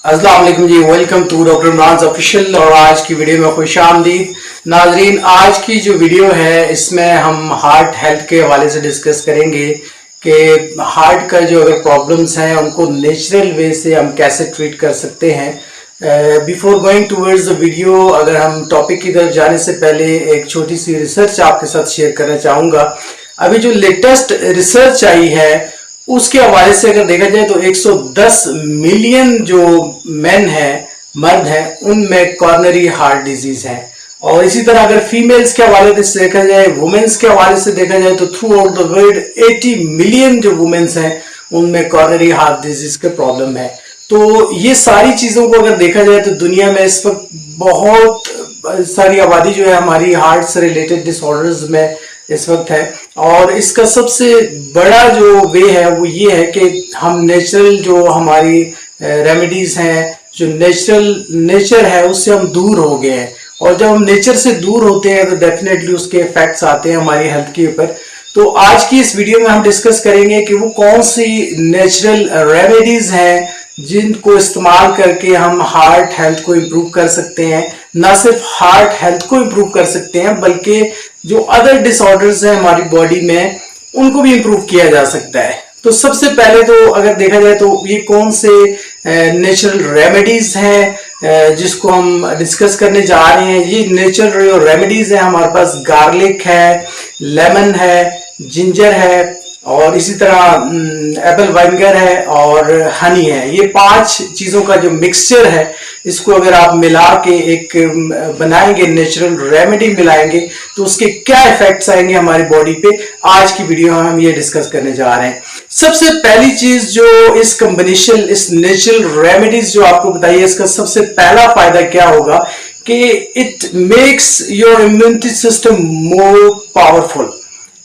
अस्सलाम वालेकुम जी, welcome to doctor Imran official. और आज की वीडियो में खुश आमदीद नाजरीन। आज की जो वीडियो है इसमें हम हार्ट हेल्थ के हवाले से डिस्कस करेंगे कि हार्ट का जो अगर प्रॉब्लम्स हैं उनको नेचुरल वे से हम कैसे ट्रीट कर सकते हैं। Before going towards the video, अगर हम टॉपिक की तरफ जाने से पहले एक छोटी सी रिसर्च आपके साथ शेयर करना चाहूँगा। अभी जो लेटेस्ट रिसर्च आई है उसके हवाले से अगर देखा जाए तो 110 मिलियन जो मेन हैं, मर्द हैं, उनमें कॉर्नरी हार्ट डिजीज है। और इसी तरह अगर फीमेल्स के हवाले से देखा जाए, वुमेन्स के हवाले से देखा जाए तो through out the world 80 million जो वुमेन्स हैं उनमें कॉर्नरी हार्ट डिजीज का प्रॉब्लम है। तो ये सारी चीजों को अगर देखा जाए तो दुनिया में इस वक्त बहुत सारी आबादी जो है हमारी हार्ट से रिलेटेड डिसऑर्डर्स में इस वक्त है। और इसका सबसे बड़ा जो वे है वो ये है कि हम नेचुरल जो हमारी रेमेडीज हैं, जो नेचर है उससे हम दूर हो गए हैं। और जब हम नेचर से दूर होते हैं तो डेफिनेटली उसके इफेक्ट्स आते हैं हमारी हेल्थ के ऊपर। तो आज की इस वीडियो में हम डिस्कस करेंगे कि वो कौन सी नेचुरल रेमेडीज हैं जिनको इस्तेमाल करके हम हार्ट हेल्थ को इम्प्रूव कर सकते हैं। ना सिर्फ हार्ट हेल्थ को इम्प्रूव कर सकते हैं बल्कि जो अदर डिसऑर्डर्स हैं हमारी बॉडी में उनको भी इम्प्रूव किया जा सकता है। तो सबसे पहले तो अगर देखा जाए तो ये कौन से नेचुरल रेमेडीज हैं जिसको हम डिस्कस करने जा रहे हैं। ये नेचुरल जो रेमेडीज हैं हमारे पास गार्लिक है, लेमन है, जिंजर है और इसी तरह एप्पल वाइनेगर है और हनी है। ये 5 चीजों का जो मिक्सचर है इसको अगर आप मिला के एक बनाएंगे, नेचुरल रेमेडी मिलाएंगे तो उसके क्या इफेक्ट्स आएंगे हमारी बॉडी पे, आज की वीडियो में हम ये डिस्कस करने जा रहे हैं। सबसे पहली चीज जो इस कॉम्बिनेशन, इस नेचुरल रेमेडीज जो आपको बताइए, इसका सबसे पहला फायदा क्या होगा कि it makes your immunity system more powerful.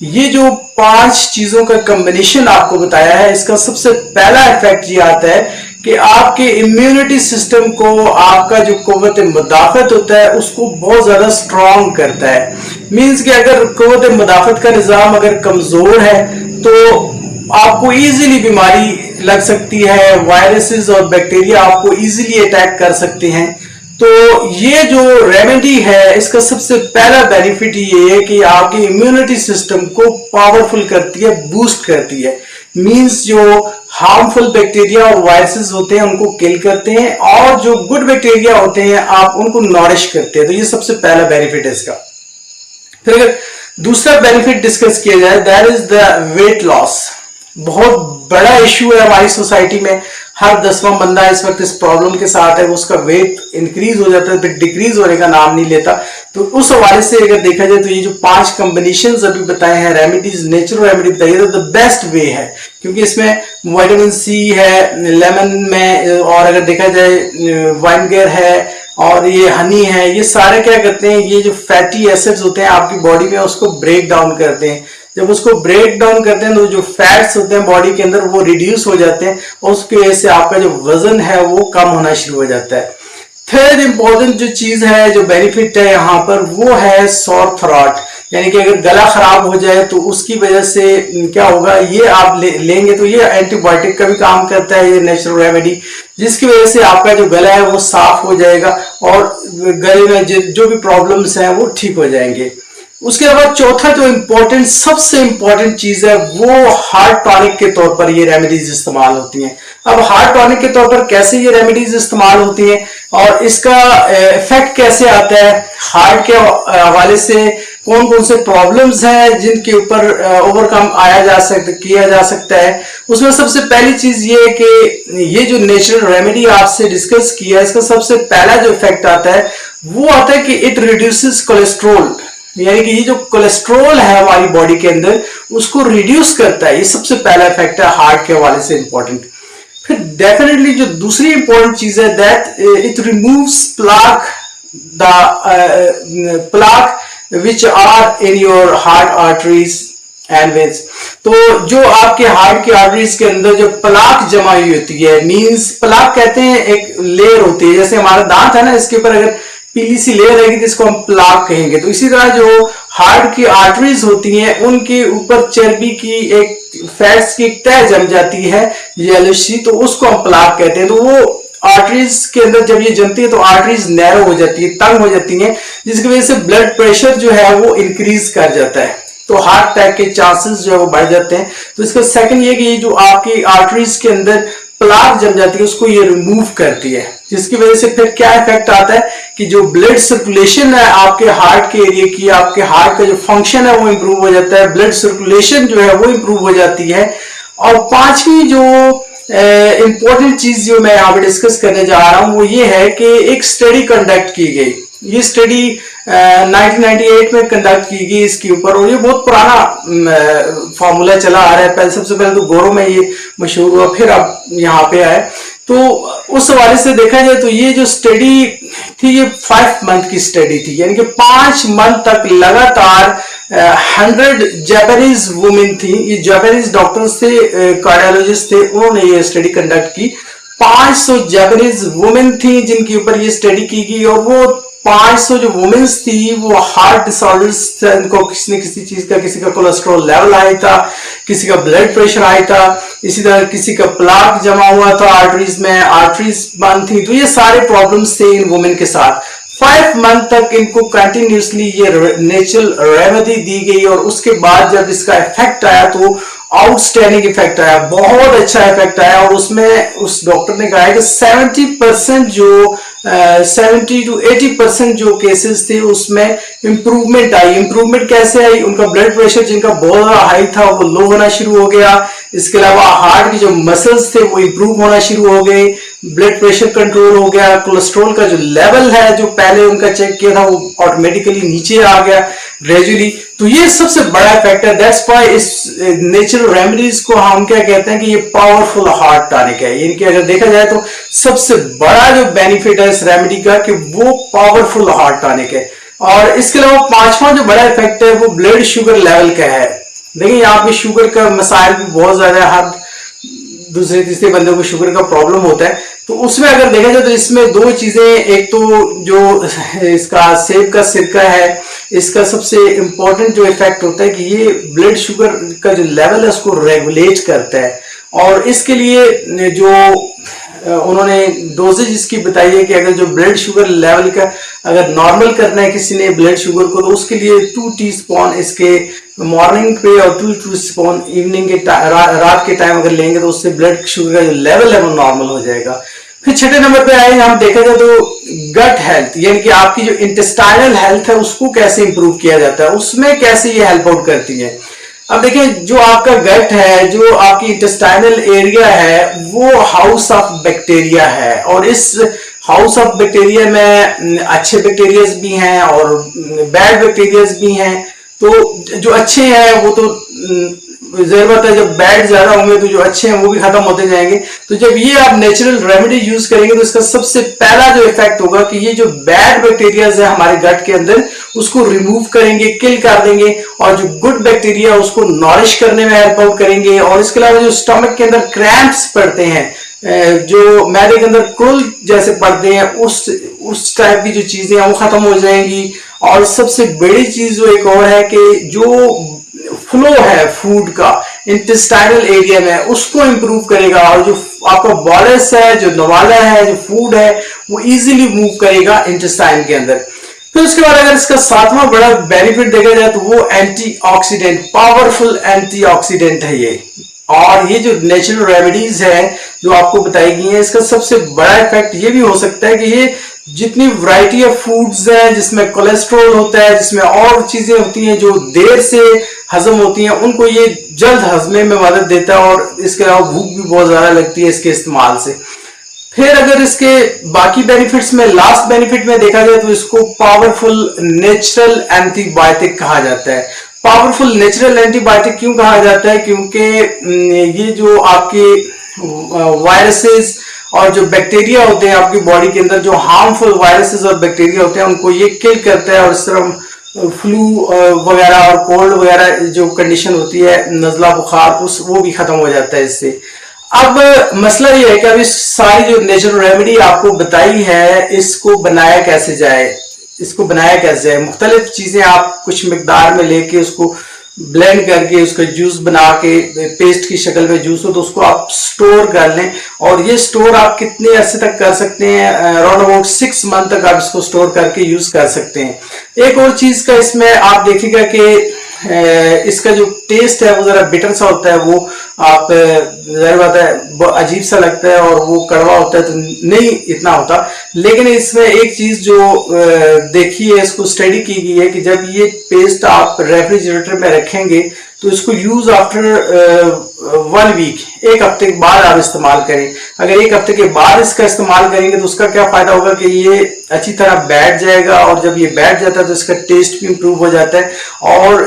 ये जो 5 चीजों का कॉम्बिनेशन आपको बताया है, इसका सबसे पहला इफेक्ट ये आता है कि आपके इम्यूनिटी सिस्टम को, आपका जो कुव्वत मुदाफत होता है उसको बहुत ज्यादा स्ट्रॉन्ग करता है। मींस कि अगर कुव्वत मुदाफत का निजाम अगर कमजोर है तो आपको इजीली बीमारी लग सकती है, वायरसेस और बैक्टीरिया आपको इजीली अटैक कर सकते हैं। तो ये जो रेमेडी है इसका सबसे पहला बेनिफिट ये है कि आपके इम्यूनिटी सिस्टम को पावरफुल करती है, बूस्ट करती है। मींस जो हार्मफुल बैक्टीरिया और वायरसेस होते हैं उनको किल करते हैं और जो गुड बैक्टीरिया होते हैं आप उनको नॉरिश करते हैं। तो ये सबसे पहला बेनिफिट है इसका। फिर अगर दूसरा बेनिफिट डिस्कस किया जाए, that is the weight loss. बहुत बड़ा इश्यू है हमारी सोसाइटी में। हर 10वां बंदा इस वक्त इस प्रॉब्लम के साथ है, उसका वेट इंक्रीज हो जाता है फिर डिक्रीज होने का नाम नहीं लेता। तो उस हवाले से अगर देखा जाए तो ये जो 5 कॉम्बिनेशंस अभी बताए हैं रेमेडीज, नेचुरल रेमेडी बताइए तो द बेस्ट वे है, क्योंकि इसमें विटामिन सी है लेमन में, और अगर देखा जाए वाइनेगर है और ये हनी है। ये सारे क्या करते हैं, ये जो फैटी एसिड्स होते हैं आपकी बॉडी में उसको ब्रेक डाउन करते हैं। जब उसको ब्रेक डाउन करते हैं तो जो फैट्स होते हैं बॉडी के अंदर वो रिड्यूस हो जाते हैं और उसकी वजह से आपका जो वजन है वो कम होना शुरू हो जाता है। थर्ड इंपॉर्टेंट जो चीज है, जो बेनिफिट है यहाँ पर, वो है सॉर थ्रोट। यानी कि अगर गला खराब हो जाए तो उसकी वजह से क्या होगा, ये आप लेंगे तो ये एंटीबायोटिक का भी काम करता है ये नेचुरल रेमेडी, जिसकी वजह से आपका जो गला है वो साफ हो जाएगा और गले में जो भी प्रॉब्लम्स हैं वो ठीक हो जाएंगे। उसके बाद चौथा जो इम्पोर्टेंट, सबसे इम्पोर्टेंट चीज है वो हार्ट टॉनिक के तौर पर ये रेमेडीज इस्तेमाल होती हैं। अब हार्ट टॉनिक के तौर पर कैसे ये रेमेडीज इस्तेमाल होती हैं और इसका इफेक्ट कैसे आता है हार्ट के हवाले से, कौन कौन से प्रॉब्लम्स हैं जिनके ऊपर ओवरकम किया जा सकता है। उसमें सबसे पहली चीज ये है कि ये जो नेचुरल रेमेडी आपसे डिस्कस किया है इसका सबसे पहला जो इफेक्ट आता है वो आता है कि इट रिड्यूसेस कोलेस्ट्रोल। यानी कि ये जो कोलेस्ट्रोल है हमारी बॉडी के अंदर उसको रिड्यूस करता है। ये सबसे पहला इफेक्ट है हार्ट के हवाले से इंपॉर्टेंट। फिर डेफिनेटली जो दूसरी इंपॉर्टेंट चीज है that it removes plaque which are in your heart arteries and veins. तो जो आपके हार्ट की आर्टरीज के अंदर जो प्लाक जमा हुई होती है, मींस प्लाक कहते हैं एक लेयर होती है, जैसे हमारा दांत है ना, इसके ऊपर अगर पीली सी लेयर रहेगी जिसको हम प्लाक कहेंगे। तो इसी तरह जो हार्ट की आर्टरीज होती हैं उनके ऊपर चर्बी की एक फैट्स की तह जम जाती है येलोशी, तो उसको हम प्लाक कहते हैं। तो वो आर्टरीज के अंदर जब ये जमती है तो आर्टरीज नैरो हो जाती है, तंग हो जाती है, जिसकी वजह से ब्लड प्रेशर जो है वो इंक्रीज कर जाता है, तो हार्ट अटैक के चांसेस जो है वो बढ़ जाते हैं। तो इसका सेकंड ये कि ये जो आपकी आर्टरीज के अंदर प्लाक जम जाती है उसको ये रिमूव करती है, जिसकी वजह से फिर क्या इफेक्ट आता है कि जो ब्लड सर्कुलेशन है आपके हार्ट के एरिया की, आपके हार्ट का जो फंक्शन है वो इंप्रूव हो जाता है, ब्लड सर्कुलेशन जो है वो इंप्रूव हो जाती है। और पांचवी जो इंपॉर्टेंट चीज जो मैं यहाँ पे डिस्कस करने जा रहा हूँ वो ये है कि एक स्टडी कंडक्ट की गई, ये स्टडी 1998 में कंडक्ट की गई इसके ऊपर, और ये बहुत पुराना फॉर्मूला चला आ रहा है। पहले सबसे पहले तो गोरों में ये मशहूर हुआ, फिर अब यहाँ पे आए। तो उस हवाले से देखा जाए तो ये जो स्टडी थी ये 5 मंथ की स्टडी थी, यानी कि 5 मंथ तक लगातार 100 जापानीज वुमेन थी, ये जापानीज डॉक्टर्स थे, कार्डियोलॉजिस्ट थे, उन्होंने ये स्टडी कंडक्ट की। 500 जापानीज वुमेन थी जिनके ऊपर ये स्टडी की गई, और वो 500 जो वुमेन्स थी वो हार्ट डिसऑर्डर्स, इनको किसी न किसी चीज का, किसी का कोलेस्ट्रॉल लेवल हाई था, किसी का ब्लड प्रेशर हाई था, इसी तरह किसी का प्लाक जमा हुआ था आर्टरीज में, आर्टरीज बंद थी, तो ये सारे प्रॉब्लम्स थे इन वुमेन के साथ। 5 मंथ तक इनको कंटिन्यूसली ये नेचुरल रेमेडी दी गई, और उसके बाद जब इसका इफेक्ट आया तो आउटस्टैंडिंग इफेक्ट आया, बहुत अच्छा इफेक्ट आया। और उसमें उस डॉक्टर ने कहा है कि 70% जो 70 to 80% जो केसेस थे उसमें इंप्रूवमेंट आई। इंप्रूवमेंट कैसे आई? उनका ब्लड प्रेशर जिनका बहुत हाई था वो लो होना शुरू हो गया, इसके अलावा हार्ट के जो मसल्स थे वो इंप्रूव होना शुरू हो गए, ब्लड प्रेशर कंट्रोल हो गया, कोलेस्ट्रॉल का जो लेवल है जो पहले उनका चेक किया था वो ऑटोमेटिकली नीचे आ गया ग्रेजुअली। तो ये सबसे बड़ा इफेक्ट है। दैट्स व्हाई इस नेचुरल रेमेडीज को हम क्या कहते हैं कि ये पावरफुल हार्ट टॉनिक है। इनके अगर देखा जाए तो सबसे बड़ा जो बेनिफिट है इस रेमेडी का कि वो पावरफुल हार्ट टॉनिक है। और इसके अलावा पांचवा जो बड़ा इफेक्ट है वो ब्लड शुगर लेवल का है। देखिए यहाँ पे शुगर का मसाइल भी बहुत ज्यादा है, हर दूसरे तीसरे बंदे को शुगर का प्रॉब्लम होता है। तो उसमें अगर देखा जाए तो इसमें दो चीजें, एक तो जो इसका सेब का सिरका है, इसका सबसे इंपॉर्टेंट जो इफेक्ट होता है कि ये ब्लड शुगर का जो लेवल है उसको रेगुलेट करता है। और इसके लिए जो उन्होंने डोजेज इसकी बताई है कि अगर जो ब्लड शुगर लेवल का अगर नॉर्मल करना है किसी ने ब्लड शुगर को, तो उसके लिए 2 टीस्पून इसके मॉर्निंग पे और 2 टीस्पून इवनिंग के रात के टाइम अगर लेंगे तो उससे ब्लड शुगर का जो लेवल है वो नॉर्मल हो जाएगा। फिर छठे नंबर पे आए हम देखा जाए तो गट हेल्थ, यानी कि आपकी जो इंटेस्टाइनल हेल्थ है उसको कैसे इंप्रूव किया जाता है, उसमें कैसे ये हेल्प आउट करती है। अब देखिए जो आपका गट है, जो आपकी इंटेस्टाइनल एरिया है वो हाउस ऑफ बैक्टीरिया है, और इस हाउस ऑफ बैक्टीरिया में अच्छे बैक्टीरियाज भी हैं और बैड बैक्टीरियाज भी हैं। तो जो अच्छे हैं वो तो जरूरत है, जब बैड ज्यादा होंगे तो जो अच्छे हैं वो भी खत्म होते जाएंगे। तो जब ये आप नेचुरल रेमेडी यूज करेंगे तो इसका सबसे पहला जो इफेक्ट होगा कि ये जो बैड बैक्टीरियाज है हमारे गट के अंदर उसको रिमूव करेंगे, किल कर देंगे, और जो गुड बैक्टीरिया उसको नॉरिश करने में हेल्प आउट करेंगे। और इसके अलावा जो स्टमक के अंदर क्रैम्प्स पड़ते हैं, जो मैदे के अंदर क्रुल जैसे पड़ते हैं, उस टाइप की जो चीजें हैं वो खत्म हो जाएंगी। और सबसे बड़ी चीज जो एक और है कि जो फ्लो है फूड का इंटेस्टाइनल एरिया में उसको इंप्रूव करेगा, और जो आपका बॉलस है, जो नवाला है, जो फूड है वो इजीली मूव करेगा इंटेस्टाइन के अंदर। फिर उसके बाद अगर इसका सातवां बड़ा बेनिफिट देखा जाए तो वो एंटीऑक्सीडेंट, पावरफुल एंटीऑक्सीडेंट है ये। और ये जो नेचुरल रेमेडीज है जो आपको बताई गई है, इसका सबसे बड़ा इफेक्ट ये भी हो सकता है कि ये जितनी वैरायटी ऑफ फूड्स हैं जिसमें कोलेस्ट्रॉल होता है, जिसमें और चीजें होती हैं जो देर से हजम होती हैं, उनको ये जल्द हजमे में मदद देता है। और इसके अलावा भूख भी बहुत ज्यादा लगती है इसके इस्तेमाल से। फिर अगर इसके बाकी बेनिफिट्स में लास्ट बेनिफिट में देखा जाए तो इसको पावरफुल नेचुरल एंटीबायोटिक कहा जाता है। पावरफुल नेचुरल एंटीबायोटिक क्यों कहा जाता है? क्योंकि ये जो आपके वायरसेस और जो बैक्टीरिया होते हैं आपकी बॉडी के अंदर, जो हार्मफुल वायरसेस और बैक्टीरिया होते हैं उनको ये किल करता है, और इस तरह फ्लू वगैरह और कोल्ड वगैरह जो कंडीशन होती है, नजला बुखार, वो भी खत्म हो जाता है इससे। अब मसला ये है कि अब इस सारी जो नेचुरल रेमेडी आपको बताई है इसको बनाया कैसे जाए, मुख्तलिफ चीजें आप कुछ मिकदार में लेके उसको ब्लेंड करके उसका जूस बना के पेस्ट की शक्ल में जूस हो तो उसको आप स्टोर कर लें। और ये स्टोर आप कितने अरसे तक कर सकते हैं, अराउंड अबाउट 6 मंथ तक आप इसको स्टोर करके यूज कर सकते हैं। एक और चीज का इसमें आप देखिएगा कि इसका जो टेस्ट है वो जरा बिटर सा होता है, वो आप जाहिर बात है अजीब सा लगता है और वो कड़वा होता है तो नहीं इतना होता। लेकिन इसमें एक चीज जो देखी है, इसको स्टडी की गई है कि जब ये पेस्ट आप रेफ्रिजरेटर में रखेंगे तो इसको यूज आफ्टर 1 वीक, 1 हफ्ते के बाद आप इस्तेमाल करें। अगर 1 हफ्ते के बाद इसका इस्तेमाल करेंगे तो उसका क्या फायदा होगा कि ये अच्छी तरह बैठ जाएगा, और जब ये बैठ जाता है तो इसका टेस्ट भी इंप्रूव हो जाता है और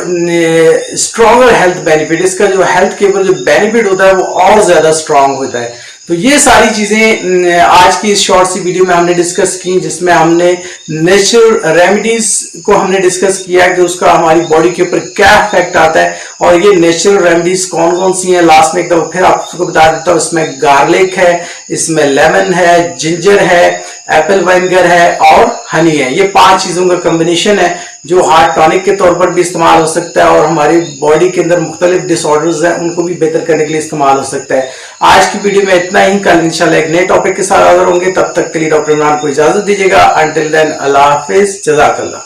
स्ट्रॉन्गर हेल्थ बेनिफिट, इसका जो हेल्थ के ऊपर जो बेनिफिट होता है वो और ज्यादा स्ट्रांग होता है। तो ये सारी चीजें आज की इस शॉर्ट सी वीडियो में हमने डिस्कस की, जिसमें हमने नेचुरल रेमेडीज को हमने डिस्कस किया कि उसका हमारी बॉडी के ऊपर क्या इफेक्ट आता है, और ये नेचुरल रेमेडीज कौन कौन सी हैं लास्ट में एक दफा फिर आपको बता देता हूँ। इसमें गार्लिक है, इसमें लेमन है, जिंजर है, एप्पल वाइनेगर है और हनी है। ये 5 चीजों का कॉम्बिनेशन है जो हार्ट टॉनिक के तौर पर भी इस्तेमाल हो सकता है और हमारी बॉडी के अंदर मुख्तलिफ डिसऑर्डर्स हैं उनको भी बेहतर करने के लिए इस्तेमाल हो सकता है। आज की वीडियो में इतना ही, कल इंशाल्लाह एक नए टॉपिक के साथ हाजिर होंगे। तब तक के लिए डॉक्टर इमरान को इजाजत दीजिएगा। अंटिल देन अल्लाह हाफिज, जज़ाकल्लाह।